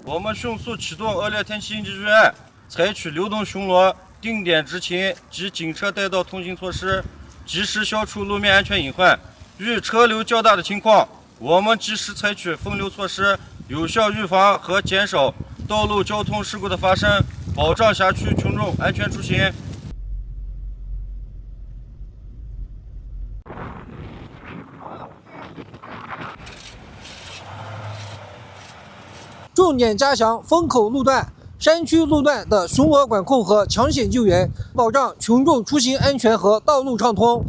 我们迅速启动恶劣天气应急支援，采取流动巡逻、定点执勤及警车带道通行措施，及时消除路面安全隐患。遇车流较大的情况，我们及时采取分流措施，有效预防和减少道路交通事故的发生，保障辖区群众安全出行。重点加强风口路段、山区路段的巡逻管控和抢险救援，保障群众出行安全和道路畅通。